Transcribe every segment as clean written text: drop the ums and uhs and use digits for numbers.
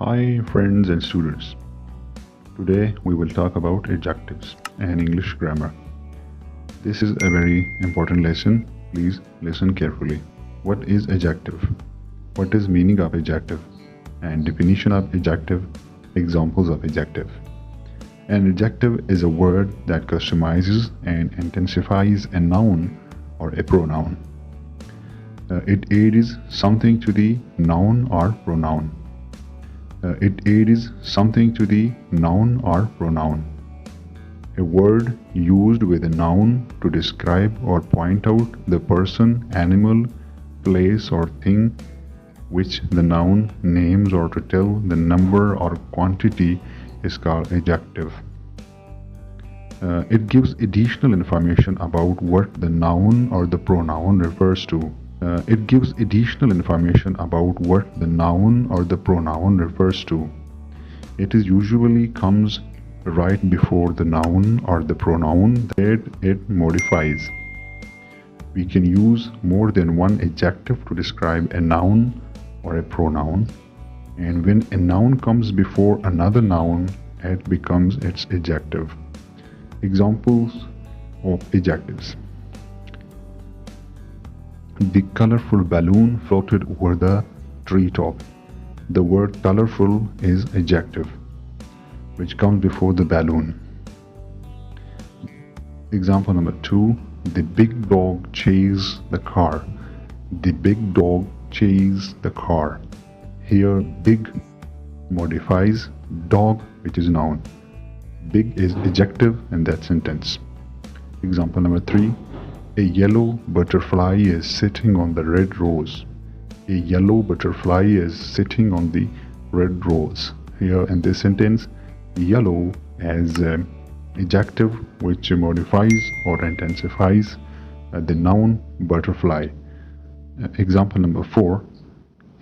Hi friends and students. Today we will talk about adjectives and English grammar. This is a very important lesson. Please listen carefully. What is adjective? What is meaning of adjective? And definition of adjective, examples of adjective. An adjective is a word that customizes and intensifies a noun or a pronoun. It adds something to the noun or pronoun. It adds something to the noun or pronoun. A word used with a noun to describe or point out the person, animal, place or thing which the noun names, or to tell the number or quantity, is called adjective. It gives additional information about what the noun or the pronoun refers to. It gives additional information about what the noun or the pronoun refers to. It is usually comes right before the noun or the pronoun that it modifies. We can use more than one adjective to describe a noun or a pronoun, and when a noun comes before another noun, it becomes its adjective. Examples of adjectives. The colorful balloon floated over the treetop. The word colorful is adjective, which comes before the balloon. Example number 2. The big dog chased the car. The big dog chased the car. Here, big modifies dog, which is noun. Big is adjective in that sentence. Example number 3. A yellow butterfly is sitting on the red rose. A yellow butterfly is sitting on the red rose. Here in this sentence, yellow as adjective which modifies or intensifies the noun butterfly. Example number 4.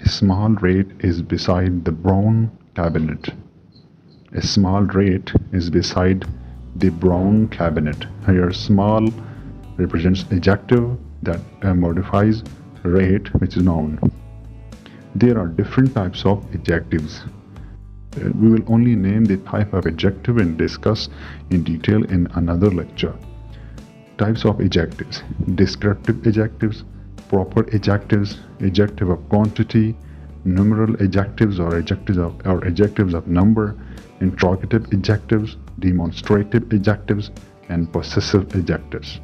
A small rat is beside the brown cabinet. A small rat is beside the brown cabinet. Here small represents adjective that modifies rat, which is noun. There are different types of adjectives. We will only name the type of adjective and discuss in detail in another lecture. Types of adjectives: descriptive adjectives, proper adjectives, adjective of quantity, numeral adjectives or adjectives of number, interrogative adjectives, demonstrative adjectives, and possessive adjectives.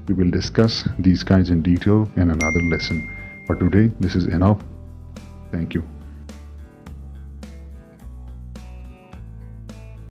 We will discuss these kinds in detail in another lesson. For today, this is enough. Thank you.